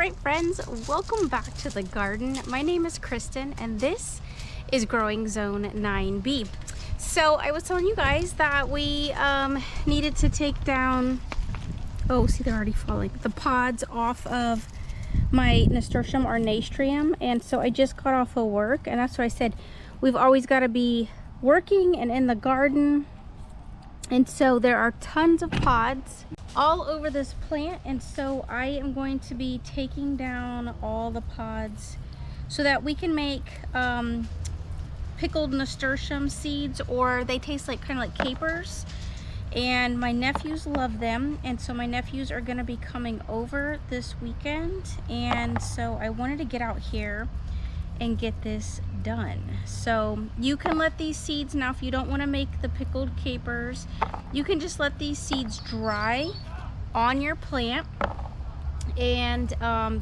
Alright friends, welcome back to the garden. My name is Kristen and this is Growing Zone 9B. So I was telling you guys that we needed to take down, oh see they're already falling, the pods off of my nasturtium or nasturtium, and so I just got off of work and that's what I said, we've always got to be working and in the garden, and so there are tons of pods all over this plant, and so I am going to be taking down all the pods so that we can make pickled nasturtium seeds, or they taste like kind of like capers, and my nephews love them, and so my nephews are going to be coming over this weekend, and so I wanted to get out here and get this done. So you can let these seeds, now if you don't want to make the pickled capers, you can just let these seeds dry on your plant, and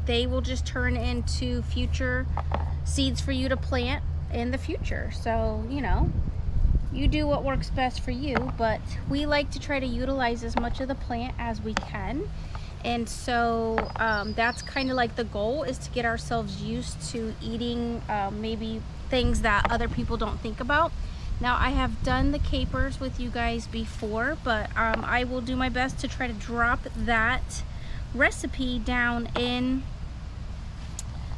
they will just turn into future seeds for you to plant in the future. So you know, you do what works best for you, but we like to try to utilize as much of the plant as we can. And so that's kind of like the goal, is to get ourselves used to eating maybe things that other people don't think about. Now I have done the capers with you guys before, but I will do my best to try to drop that recipe down in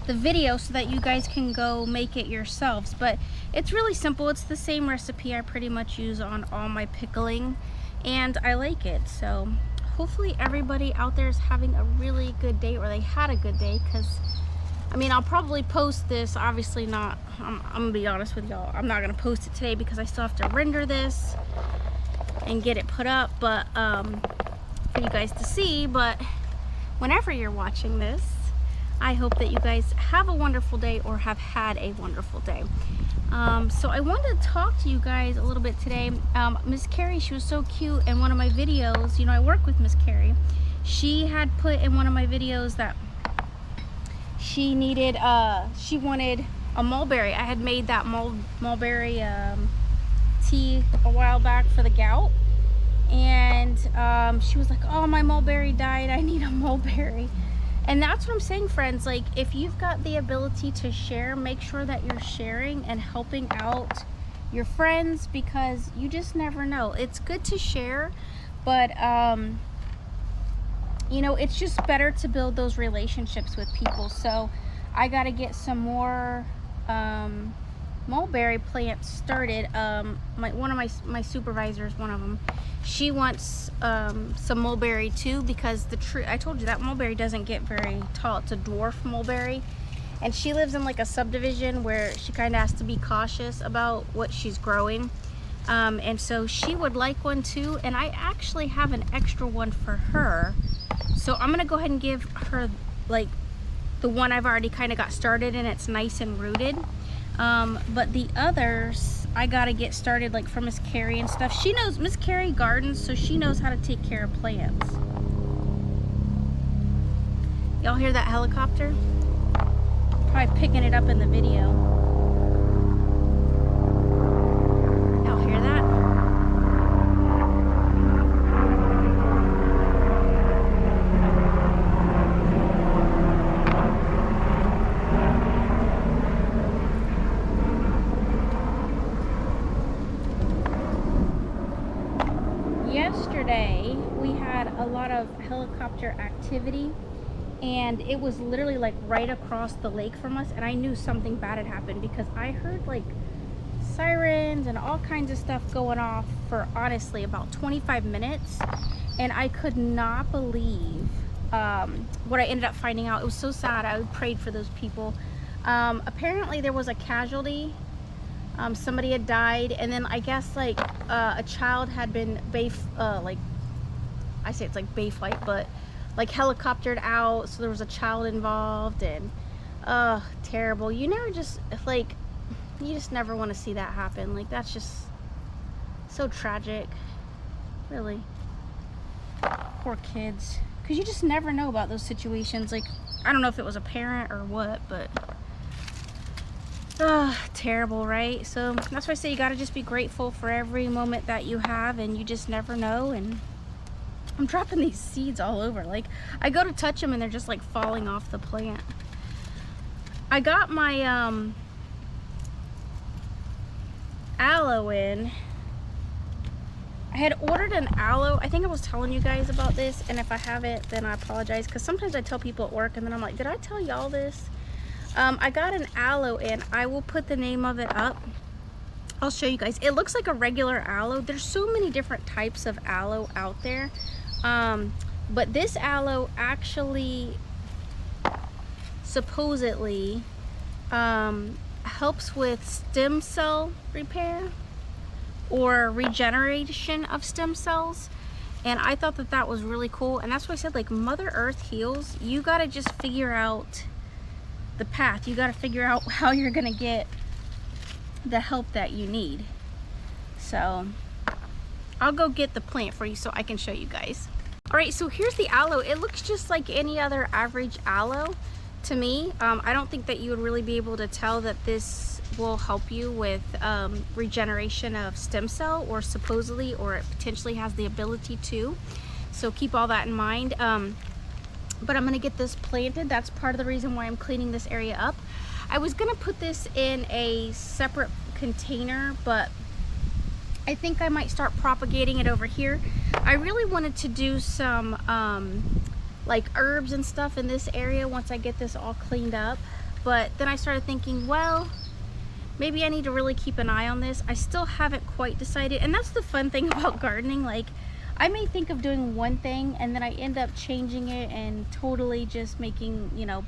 the video so that you guys can go make it yourselves. But it's really simple. It's the same recipe I pretty much use on all my pickling, and I like it. So hopefully everybody out there is having a really good day, or they had a good day, because I mean, I'll probably post this, obviously not, I'm gonna be honest with y'all, I'm not gonna post it today because I still have to render this and get it put up, but for you guys to see. But whenever you're watching this, I hope that you guys have a wonderful day, or have had a wonderful day. So I wanted to talk to you guys a little bit today. Miss Carrie, she was so cute in one of my videos. You know, I work with Miss Carrie. She had put in one of my videos that she needed, she wanted a mulberry. I had made that mulberry tea a while back for the gout, and she was like, oh, my mulberry died, I need a mulberry. And that's what I'm saying, friends, like if you've got the ability to share, make sure that you're sharing and helping out your friends, because you just never know. It's good to share, but you know, it's just better to build those relationships with people. So I got to get some more mulberry plants started. One of my supervisors, one of them, she wants some mulberry too, because the tree, I told you that mulberry doesn't get very tall. It's a dwarf mulberry, and she lives in like a subdivision where she kind of has to be cautious about what she's growing, and so she would like one too, and I actually have an extra one for her. So I'm gonna go ahead and give her like the one I've already kind of got started, and it's nice and rooted. But the others I gotta get started, like for Miss Carrie and stuff. She knows, Miss Carrie gardens, so she knows how to take care of plants. Y'all hear that helicopter? Probably picking it up in the video. Y'all hear that? Yesterday we had a lot of helicopter activity, and it was literally like right across the lake from us, and I knew something bad had happened because I heard like sirens and all kinds of stuff going off for honestly about 25 minutes, and I could not believe what I ended up finding out. It was so sad. I prayed for those people. Apparently there was a casualty. Somebody had died, and then I guess like a child had been like I say it's like bayflight, but like helicoptered out, so there was a child involved, and terrible. You never just like, you just never want to see that happen. Like that's just so tragic, really. Poor kids, because you just never know about those situations. Like I don't know if it was a parent or what, but terrible, right? So that's why I say you got to just be grateful for every moment that you have, and you just never know. And I'm dropping these seeds all over. Like, I go to touch them and they're just like falling off the plant. I got my aloe in. I had ordered an aloe. I think I was telling you guys about this, and if I haven't, then I apologize, because sometimes I tell people at work and then I'm like, did I tell y'all this? I got an aloe in. I will put the name of it up. I'll show you guys. It looks like a regular aloe. There's so many different types of aloe out there. But this aloe actually supposedly helps with stem cell repair or regeneration of stem cells. And I thought that that was really cool. And that's why I said, like, Mother Earth heals. You got to just figure out the path. You got to figure out how you're going to get the help that you need. So I'll go get the plant for you so I can show you guys. All right, so here's the aloe. It looks just like any other average aloe to me. I don't think that you would really be able to tell that this will help you with regeneration of stem cell, or supposedly, or it potentially has the ability to. So keep all that in mind. But I'm gonna get this planted. That's part of the reason why I'm cleaning this area up. I was gonna put this in a separate container, but I think I might start propagating it over here. I really wanted to do some like herbs and stuff in this area once I get this all cleaned up. But then I started thinking, well, maybe I need to really keep an eye on this. I still haven't quite decided. And that's the fun thing about gardening. Like, I may think of doing one thing and then I end up changing it and totally just making, you know,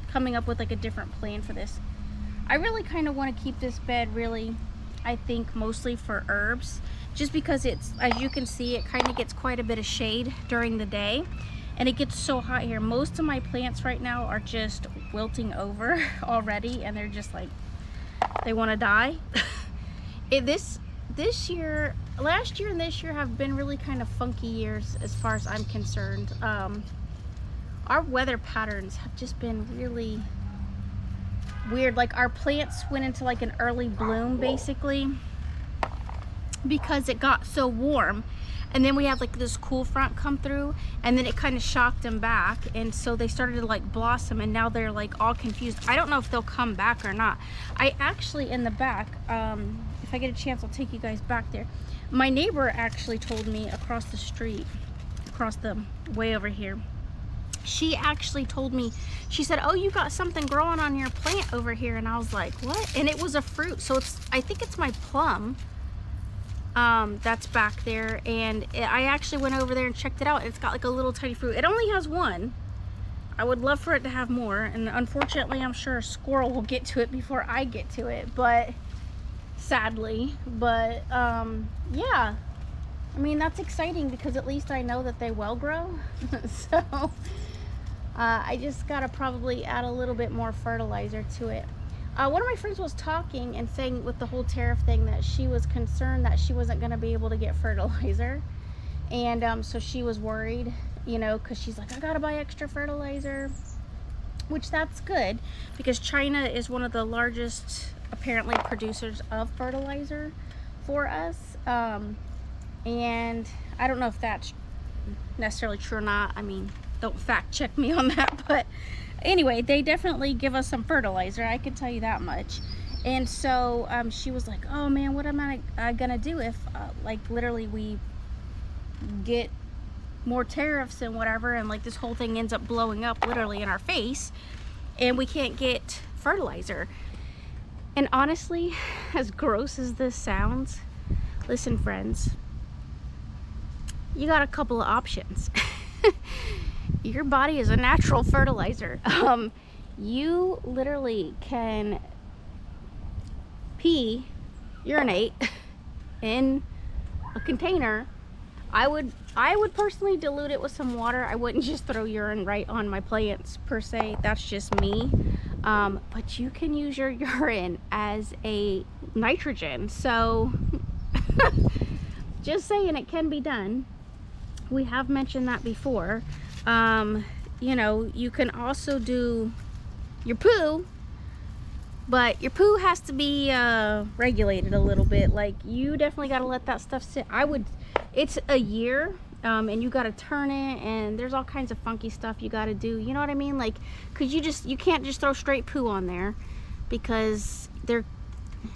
coming up with like a different plan for this. I really kind of want to keep this bed really, I think, mostly for herbs, just because it's, as you can see, it kind of gets quite a bit of shade during the day, and it gets so hot here. Most of my plants right now are just wilting over already, and they're just like, they want to die. This year, last year and this year have been really kind of funky years as far as I'm concerned. Our weather patterns have just been really weird. Like, our plants went into like an early bloom basically because it got so warm, and then we had like this cool front come through, and then it kind of shocked them back, and so they started to like blossom, and now they're like all confused. I don't know if they'll come back or not. I actually, in the back, if I get a chance, I'll take you guys back there. My neighbor actually told me across the street, across the way over here, she actually told me, she said, oh, you got something growing on your plant over here. And I was like, what? And it was a fruit. So it's, I think it's my plum that's back there. And I actually went over there and checked it out. It's got like a little tiny fruit. It only has one. I would love for it to have more. And unfortunately, I'm sure a squirrel will get to it before I get to it. But sadly, but yeah. I mean, that's exciting because at least I know that they will grow. So I just gotta probably add a little bit more fertilizer to it. One of my friends was talking and saying with the whole tariff thing that she was concerned that she wasn't gonna be able to get fertilizer. And so she was worried, you know, because she's like, I gotta buy extra fertilizer, which that's good because China is one of the largest, apparently, producers of fertilizer for us. And I don't know if that's necessarily true or not. I mean, don't fact check me on that, but anyway, they definitely give us some fertilizer, I can tell you that much. And so she was like, oh man, what am I gonna do if like literally we get more tariffs and whatever, and like this whole thing ends up blowing up literally in our face and we can't get fertilizer. And honestly, as gross as this sounds, listen friends, you got a couple of options. Your body is a natural fertilizer. You literally can urinate in a container. I would personally dilute it with some water. I wouldn't just throw urine right on my plants per se. That's just me. But you can use your urine as a nitrogen. So just saying, it can be done. We have mentioned that before. You know, you can also do your poo, but your poo has to be regulated a little bit. Like, you definitely got to let that stuff sit. It's a year and you got to turn it, and there's all kinds of funky stuff you got to do, you know what I mean? Like, because you can't just throw straight poo on there, because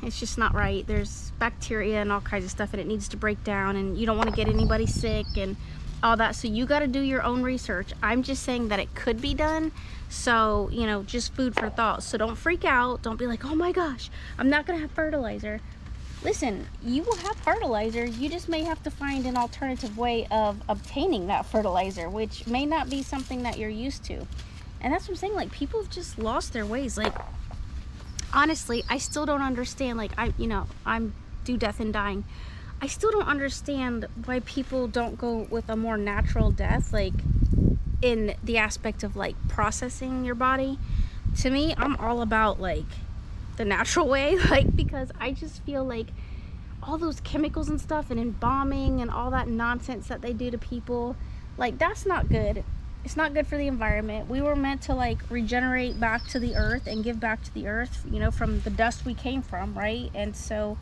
it's just not right. There's bacteria and all kinds of stuff, and it needs to break down, and you don't want to get anybody sick and all that. So you got to do your own research. I'm just saying that it could be done, so you know, just food for thought. So don't freak out. Don't be like, oh my gosh, I'm not gonna have fertilizer. Listen, you will have fertilizer. You just may have to find an alternative way of obtaining that fertilizer, which may not be something that you're used to. And that's what I'm saying, like, people have just lost their ways. Like, honestly, I still don't understand. Like, I'm due death and dying. I still don't understand why people don't go with a more natural death, like in the aspect of like processing your body. To me, I'm all about like the natural way, like, because I just feel like all those chemicals and stuff and embalming and all that nonsense that they do to people, like, that's not good. It's not good for the environment. We were meant to like regenerate back to the earth and give back to the earth, you know, from the dust we came from, right? And so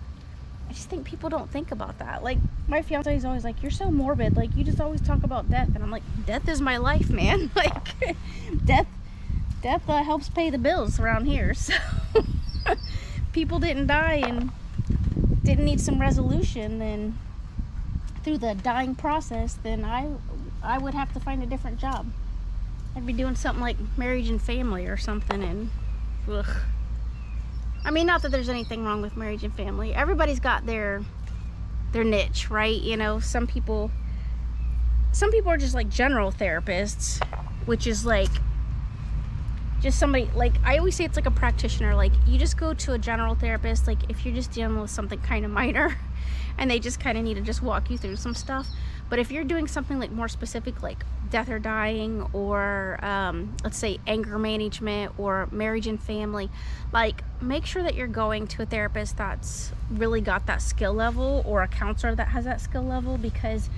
I just think people don't think about that. Like, my fiance is always like, you're so morbid, like, you just always talk about death. And I'm like, death is my life, man. Like, death helps pay the bills around here. So people didn't die and didn't need some resolution, then through the dying process, then I would have to find a different job. I'd be doing something like marriage and family or something, and ugh. I mean, not that there's anything wrong with marriage and family. Everybody's got their niche, right? You know, some people are just like general therapists, which is like just somebody, like, I always say it's like a practitioner. Like, you just go to a general therapist, like, if you're just dealing with something kind of minor and they just kind of need to just walk you through some stuff. But if you're doing something like more specific, like death or dying, or let's say anger management, or marriage and family, like, make sure that you're going to a therapist that's really got that skill level, or a counselor that has that skill level, because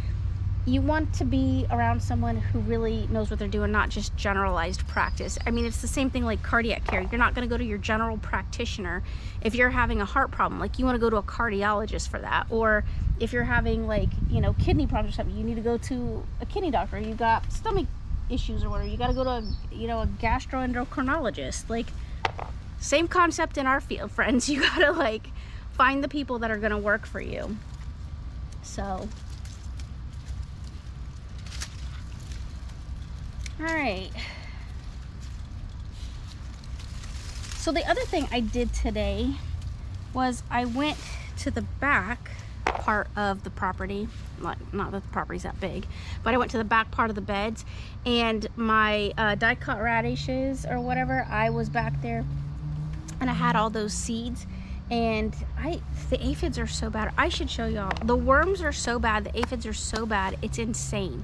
you want to be around someone who really knows what they're doing, not just generalized practice. I mean, it's the same thing like cardiac care. You're not going to go to your general practitioner if you're having a heart problem. Like, you want to go to a cardiologist for that. Or if you're having, like, you know, kidney problems or something, you need to go to a kidney doctor. You got stomach issues or whatever, you got to go to a gastroendocrinologist. Like, same concept in our field, friends. You got to like find the people that are going to work for you. So all right. So the other thing I did today was I went to the back part of the property. Not that the property's that big, but I went to the back part of the beds, and my die-cut radishes or whatever, I was back there, and I had all those seeds, and the aphids are so bad. I should show y'all. The worms are so bad, the aphids are so bad, it's insane.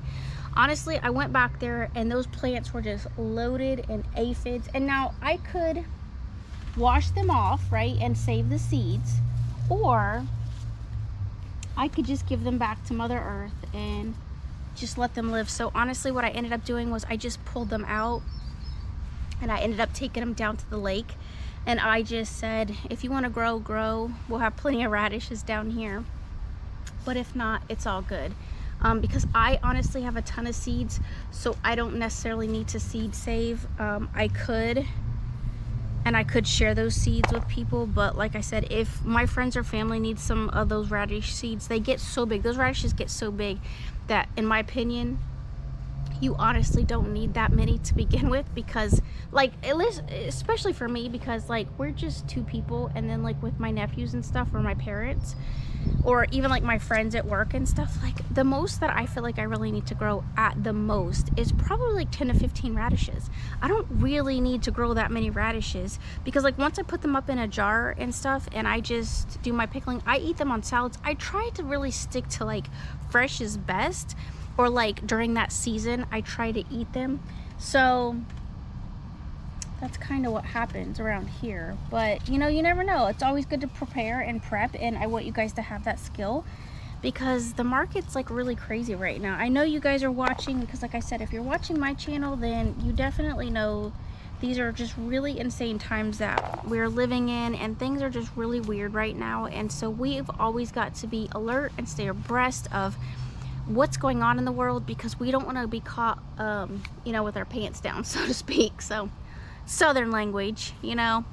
Honestly, I went back there and those plants were just loaded in aphids. And now I could wash them off, right, and save the seeds, or I could just give them back to Mother Earth and just let them live. So honestly, what I ended up doing was I just pulled them out, and I ended up taking them down to the lake, and I just said, if you want to grow, we'll have plenty of radishes down here, but if not, it's all good. Because I honestly have a ton of seeds, so I don't necessarily need to seed save. I could share those seeds with people, but like I said, if my friends or family need some of those radish seeds, they get so big, those radishes get so big that, in my opinion, you honestly don't need that many to begin with, because like, especially for me, because like, we're just two people, and then like with my nephews and stuff, or my parents, or even like my friends at work and stuff, like, the most that I feel like I really need to grow at the most is probably like 10 to 15 radishes. I don't really need to grow that many radishes, because like, once I put them up in a jar and stuff and I just do my pickling, I eat them on salads. I try to really stick to like fresh is best, or like during that season I try to eat them. So that's kind of what happens around here. But you know, you never know. It's always good to prepare and prep, and I want you guys to have that skill, because the market's like really crazy right now. I know you guys are watching, because like I said, if you're watching my channel, then you definitely know these are just really insane times that we're living in, and things are just really weird right now. And so we've always got to be alert and stay abreast of what's going on in the world, because we don't want to be caught, you know, with our pants down, so to speak. So, Southern language, you know,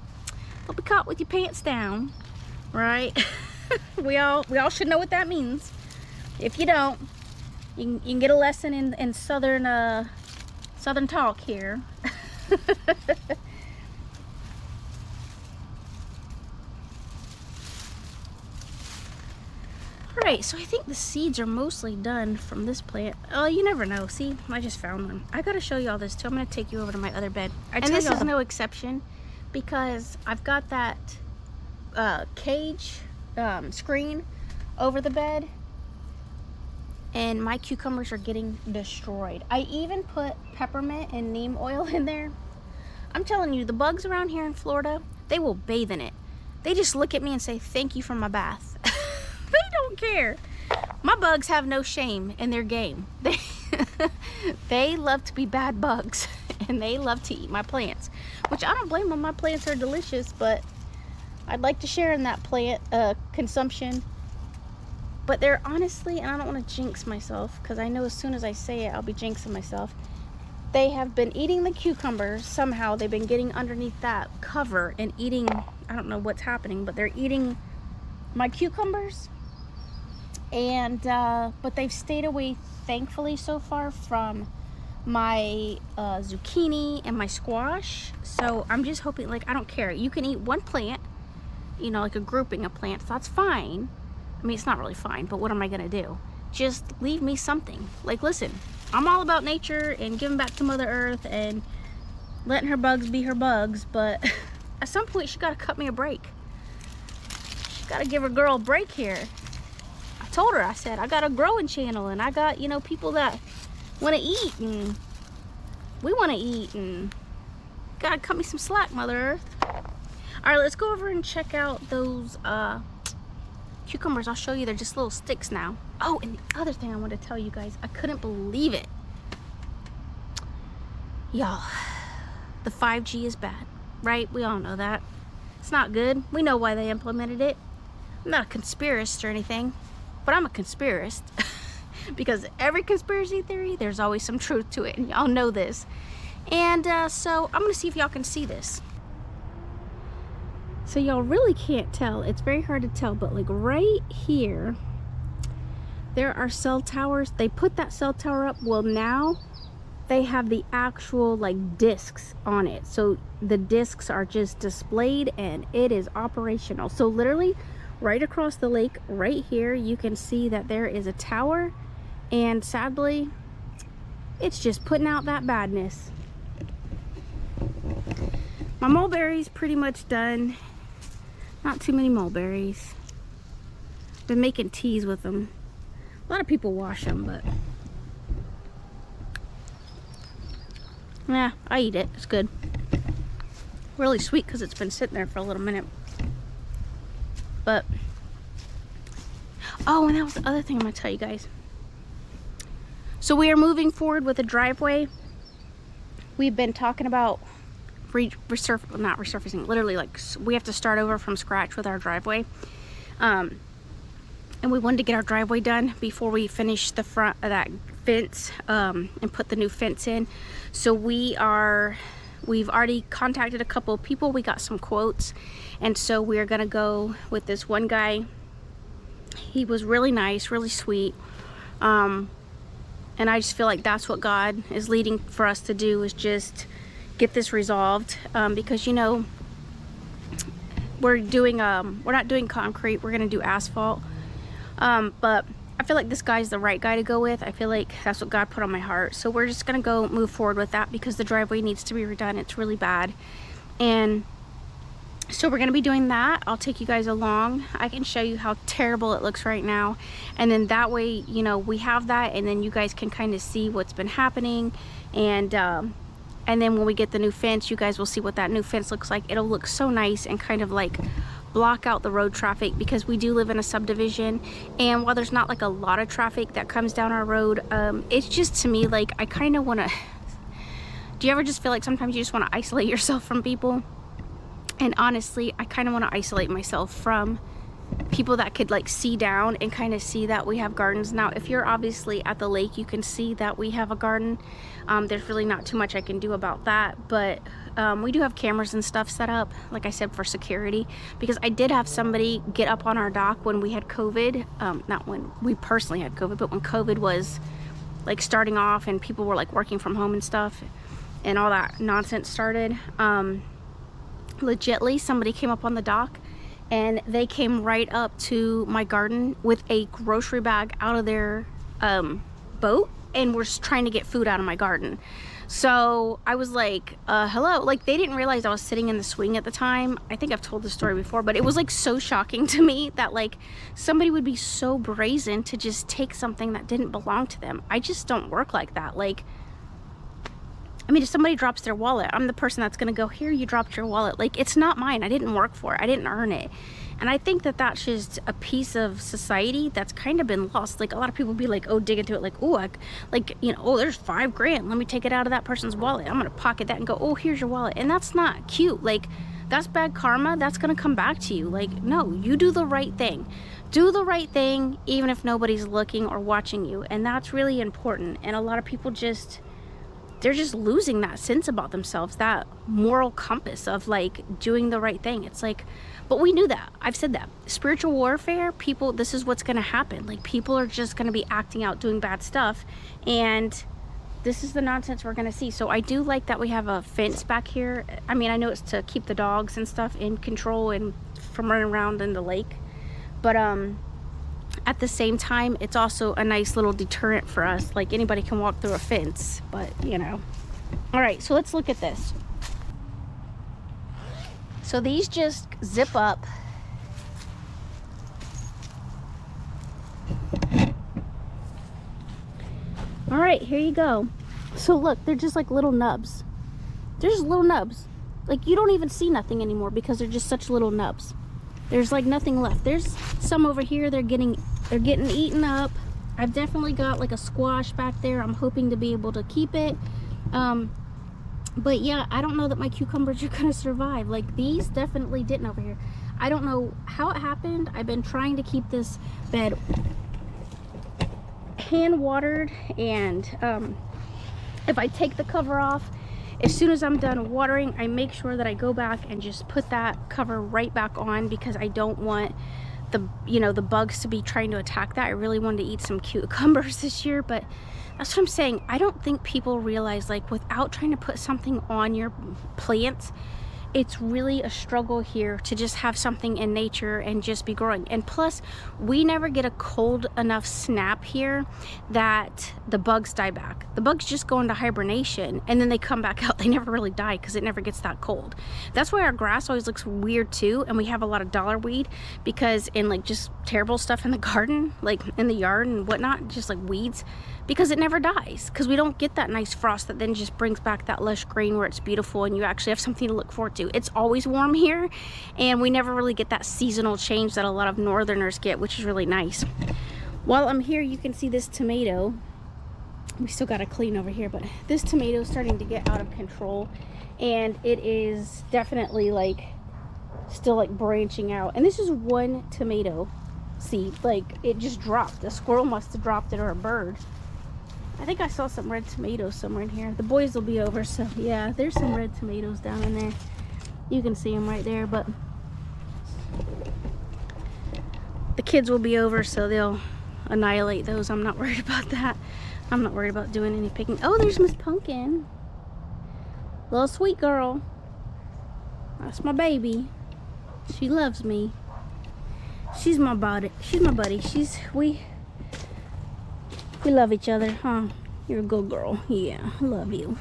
don't be caught with your pants down, right? we all should know what that means. If you don't, you can get a lesson in Southern talk here. Alright, so I think the seeds are mostly done from this plant. Oh, you never know. See, I just found one. I gotta show you all this too. I'm gonna take you over to my other bed. And this is no exception, because I've got that cage screen over the bed, and my cucumbers are getting destroyed. I even put peppermint and neem oil in there. I'm telling you, the bugs around here in Florida, they will bathe in it. They just look at me and say, thank you for my bath. They don't care. My bugs have no shame in their game. They love to be bad bugs, and they love to eat my plants, which I don't blame them. My plants are delicious, but I'd like to share in that plant consumption. But they're honestly, and I don't want to jinx myself, because I know as soon as I say it, I'll be jinxing myself. They have been eating the cucumbers. Somehow they've been getting underneath that cover and eating, I don't know what's happening, but they're eating my cucumbers. And but they've stayed away, thankfully, so far from my zucchini and my squash. So I'm just hoping, like, I don't care. You can eat one plant, you know, like a grouping of plants. That's fine. I mean, it's not really fine, but what am I gonna do? Just leave me something. Like, listen, I'm all about nature and giving back to Mother Earth and letting her bugs be her bugs, but at some point she gotta cut me a break. She gotta give her girl a break here. I told her, I said, I got a growing channel, and I got, you know, people that want to eat, and we want to eat, and gotta cut me some slack, Mother Earth. All right, let's go over and check out those cucumbers. I'll show you. They're just little sticks now. Oh, and the other thing I want to tell you guys, I couldn't believe it. Y'all, the 5G is bad, right? We all know that. It's not good. We know why they implemented it. I'm not a conspiracist or anything, but I'm a conspiracist. Because every conspiracy theory, there's always some truth to it, and y'all know this. And so I'm gonna see if y'all can see this. So y'all really can't tell. It's very hard to tell, but like right here, there are cell towers. They put that cell tower up. Well, now they have the actual like discs on it. So the discs are just displayed and it is operational. So literally right across the lake, right here, you can see that there is a tower, and sadly, it's just putting out that badness. My mulberries pretty much done. Not too many mulberries. Been making teas with them. A lot of people wash them, but yeah, I eat it. It's good. Really sweet because it's been sitting there for a little minute. But oh, and that was the other thing I'm gonna tell you guys. So we are moving forward with a driveway. We've been talking about not resurfacing, literally, like, we have to start over from scratch with our driveway. And we wanted to get our driveway done before we finish the front of that fence and put the new fence in. So we've already contacted a couple of people. We got some quotes, and so we're gonna go with this one guy. He was really nice, really sweet, and I just feel like that's what God is leading for us to do, is just get this resolved, because, you know, we're not doing concrete, we're gonna do asphalt, but I feel like this guy's the right guy to go with. I feel like that's what God put on my heart, so we're just gonna go move forward with that, because the driveway needs to be redone. It's really bad, and so we're gonna be doing that. I'll take you guys along. I can show you how terrible it looks right now, and then that way, you know, we have that, and then you guys can kind of see what's been happening, and then when we get the new fence, you guys will see what that new fence looks like. It'll look so nice and kind of like block out the road traffic, because we do live in a subdivision, and while there's not like a lot of traffic that comes down our road, it's just, to me, like, I kind of want to, do you ever just feel like sometimes you just want to isolate yourself from people? And honestly, I kind of want to isolate myself from people that could like see down and kind of see that we have gardens. Now, if you're obviously at the lake, you can see that we have a garden. There's really not too much I can do about that, but we do have cameras and stuff set up, like I said, for security, because I did have somebody get up on our dock when we had COVID. Not when we personally had COVID, but when COVID was like starting off and people were like working from home and stuff and all that nonsense started. Legitly, somebody came up on the dock and they came right up to my garden with a grocery bag out of their boat and were trying to get food out of my garden. So I was like, hello. Like, they didn't realize I was sitting in the swing at the time. I think I've told this story before, but it was like so shocking to me that like somebody would be so brazen to just take something that didn't belong to them. I just don't work like that. Like, I mean, if somebody drops their wallet, I'm the person that's gonna go, here, you dropped your wallet. Like, it's not mine. I didn't work for it. I didn't earn it. And I think that that's just a piece of society that's kind of been lost. Like, a lot of people be like, oh, dig into it, like, oh, like, you know, oh, there's $5 grand. Let me take it out of that person's wallet. I'm gonna pocket that and go, oh, here's your wallet. And that's not cute. Like, that's bad karma. That's gonna come back to you. Like, no, you do the right thing. Do the right thing, even if nobody's looking or watching you. And that's really important. And a lot of people just, they're just losing that sense about themselves, that moral compass of like doing the right thing. It's like, but we knew that. I've said that. Spiritual warfare, people, this is what's gonna happen. Like, people are just gonna be acting out, doing bad stuff. And this is the nonsense we're gonna see. So I do like that we have a fence back here. I mean, I know it's to keep the dogs and stuff in control and from running around in the lake. But at the same time, it's also a nice little deterrent for us. Like, anybody can walk through a fence, but you know. All right, so let's look at this. So these just zip up. All right, here you go. So look, they're just like little nubs. They're just little nubs. Like, you don't even see nothing anymore because they're just such little nubs. There's like nothing left. There's some over here, they're getting eaten up. I've definitely got like a squash back there. I'm hoping to be able to keep it. But yeah, I don't know that my cucumbers are gonna survive. Like, these definitely didn't over here. I don't know how it happened. I've been trying to keep this bed hand watered, and if I take the cover off, as soon as I'm done watering, I make sure that I go back and just put that cover right back on, because I don't want the, you know, the bugs to be trying to attack that. I really wanted to eat some cucumbers this year, but that's what I'm saying. I don't think people realize, like, without trying to put something on your plants, it's really a struggle here to just have something in nature and just be growing. And plus, we never get a cold enough snap here that the bugs die back. The bugs just go into hibernation and then they come back out. They never really die because it never gets that cold. That's why our grass always looks weird too, and we have a lot of dollar weed, because in like just terrible stuff in the garden, like in the yard and whatnot, just like weeds, because it never dies, because we don't get that nice frost that then just brings back that lush green where it's beautiful and you actually have something to look forward to. It's always warm here, and we never really get that seasonal change that a lot of northerners get, which is really nice. While I'm here, you can see this tomato. We still got to clean over here, but this tomato is starting to get out of control, and it is definitely like still like branching out. And this is one tomato seed. Like, it just dropped. A squirrel must have dropped it, or a bird. I think I saw some red tomatoes somewhere in here. The boys will be over, so yeah, there's some red tomatoes down in there. You can see them right there, but the kids will be over, so they'll annihilate those. I'm not worried about that. I'm not worried about doing any picking. Oh, there's Miss Pumpkin. Little sweet girl. That's my baby. She loves me. She's my buddy. She's my buddy. We love each other, huh? You're a good girl. Yeah, I love you.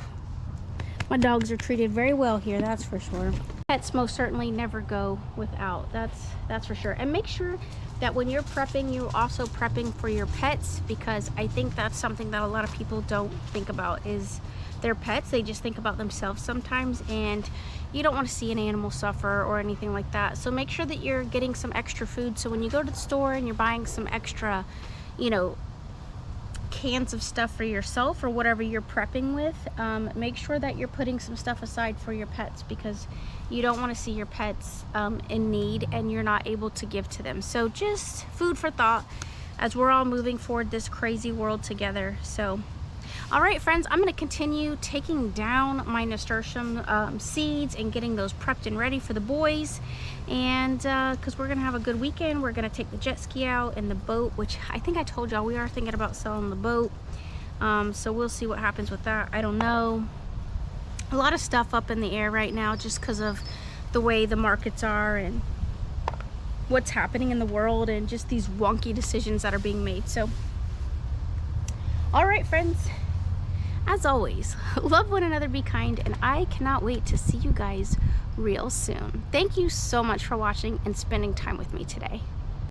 My dogs are treated very well here, that's for sure. Pets most certainly never go without. That's for sure. And make sure that when you're prepping, you're also prepping for your pets, because I think that's something that a lot of people don't think about is their pets. They just think about themselves sometimes, and you don't want to see an animal suffer or anything like that. So make sure that you're getting some extra food. So when you go to the store and you're buying some extra, you know, cans of stuff for yourself or whatever you're prepping with, make sure that you're putting some stuff aside for your pets, because you don't want to see your pets in need and you're not able to give to them. So just food for thought as we're all moving forward this crazy world together. So all right, friends, I'm going to continue taking down my nasturtium seeds and getting those prepped and ready for the boys. And because we're going to have a good weekend, we're going to take the jet ski out and the boat, which I think I told y'all we are thinking about selling the boat. So we'll see what happens with that. I don't know. A lot of stuff up in the air right now just because of the way the markets are and what's happening in the world and just these wonky decisions that are being made. So, all right, friends. As always, love one another, be kind, and I cannot wait to see you guys real soon. Thank you so much for watching and spending time with me today.